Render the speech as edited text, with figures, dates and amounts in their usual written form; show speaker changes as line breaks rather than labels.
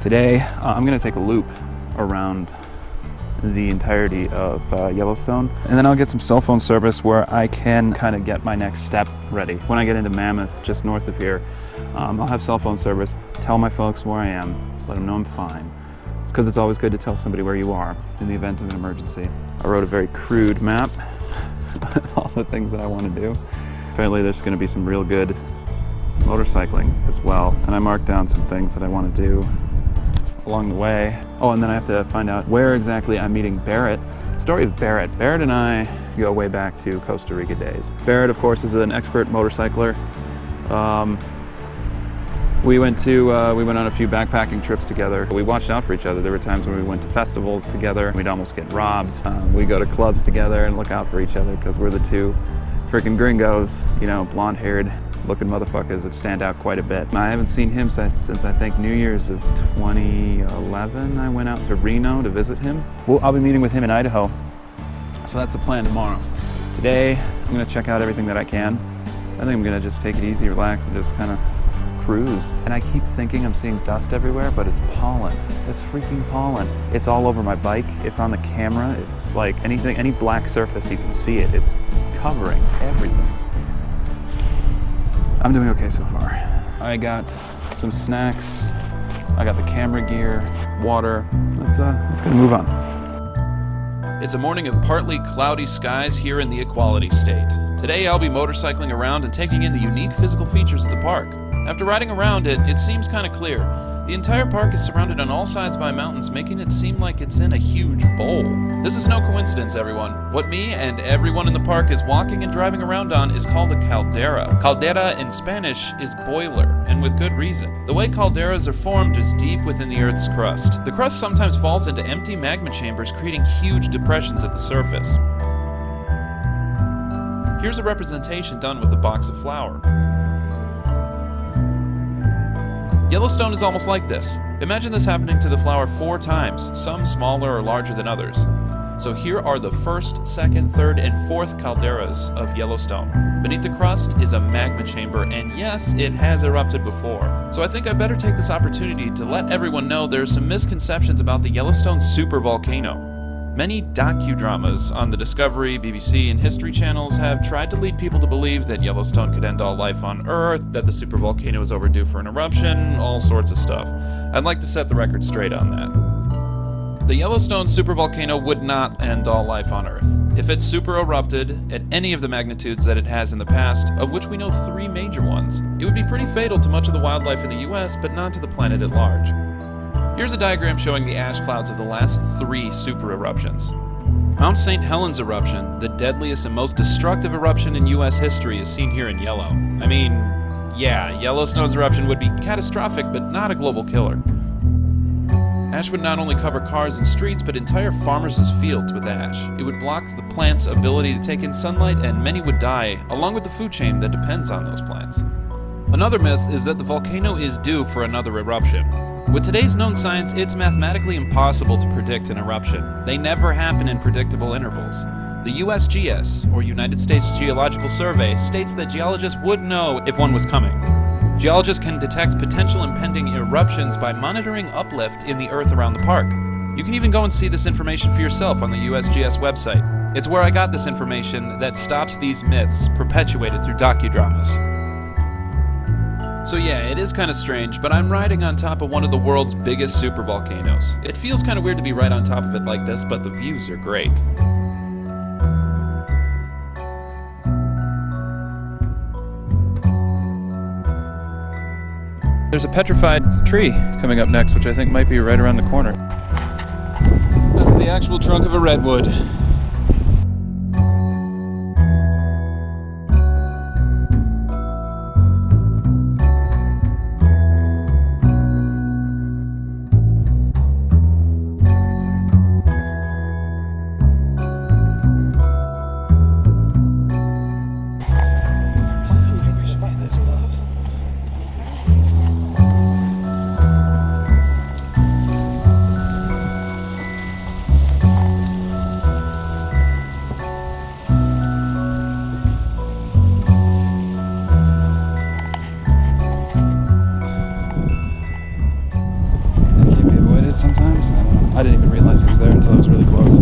Today, I'm gonna take a loop around the entirety of Yellowstone, and then I'll get some cell phone service where I can kind of get my next step ready. When I get into Mammoth, just north of here, I'll have cell phone service, tell my folks where I am, let them know I'm fine. It's because it's always good to tell somebody where you are in the event of an emergency. I wrote a very crude map, all the things that I want to do. Apparently there's going to be some real good motorcycling as well, and I marked down some things that I want to do along the way. Oh, and then I have to find out where exactly I'm meeting Barrett. Story of Barrett. Barrett and I go way back to Costa Rica days. Barrett, of course, is an expert motorcycler. We went on a few backpacking trips together. We watched out for each other. There were times when we went to festivals together. We'd almost get robbed. We go to clubs together and look out for each other because we're the two freaking gringos, you know, blonde-haired looking motherfuckers that stand out quite a bit. I haven't seen him since I think New Year's of 2011. I went out to Reno to visit him. Well, I'll be meeting with him in Idaho. So that's the plan tomorrow. Today, I'm gonna check out everything that I can. I think I'm gonna just take it easy, relax, and just kind of cruise. And I keep thinking I'm seeing dust everywhere, but it's pollen. It's freaking pollen. It's all over my bike. It's on the camera. It's like any black surface, you can see it. It's covering everything. I'm doing okay so far. I got some snacks. I got the camera gear, water. Let's gonna move on.
It's a morning of partly cloudy skies here in the Equality State. Today I'll be motorcycling around and taking in the unique physical features of the park. After riding around it, it seems kind of clear. The entire park is surrounded on all sides by mountains, making it seem like it's in a huge bowl. This is no coincidence, everyone. What me and everyone in the park is walking and driving around on is called a caldera. Caldera in Spanish is boiler, and with good reason. The way calderas are formed is deep within the Earth's crust. The crust sometimes falls into empty magma chambers, creating huge depressions at the surface. Here's a representation done with a box of flour. Yellowstone is almost like this. Imagine this happening to the flower 4 times, some smaller or larger than others. So here are the 1st, 2nd, 3rd, and 4th calderas of Yellowstone. Beneath the crust is a magma chamber, and yes, it has erupted before. So I think I better take this opportunity to let everyone know there are some misconceptions about the Yellowstone supervolcano. Many docu-dramas on the Discovery, BBC, and History channels have tried to lead people to believe that Yellowstone could end all life on Earth, that the supervolcano is overdue for an eruption, all sorts of stuff. I'd like to set the record straight on that. The Yellowstone supervolcano would not end all life on Earth. If it super erupted at any of the magnitudes that it has in the past, of which we know 3 major ones, it would be pretty fatal to much of the wildlife in the US, but not to the planet at large. Here's a diagram showing the ash clouds of the last 3 super eruptions. Mount St. Helens eruption, the deadliest and most destructive eruption in US history, is seen here in yellow. I mean, yeah, Yellowstone's eruption would be catastrophic, but not a global killer. Ash would not only cover cars and streets, but entire farmers' fields with ash. It would block the plants' ability to take in sunlight, and many would die, along with the food chain that depends on those plants. Another myth is that the volcano is due for another eruption. With today's known science, it's mathematically impossible to predict an eruption. They never happen in predictable intervals. The USGS, or United States Geological Survey, states that geologists would know if one was coming. Geologists can detect potential impending eruptions by monitoring uplift in the earth around the park. You can even go and see this information for yourself on the USGS website. It's where I got this information that stops these myths perpetuated through docudramas. So yeah, it is kind of strange, but I'm riding on top of one of the world's biggest supervolcanoes. It feels kind of weird to be right on top of it like this, but the views are great.
There's a petrified tree coming up next, which I think might be right around the corner. This is the actual trunk of a redwood. I didn't even realize he was there until I was really close.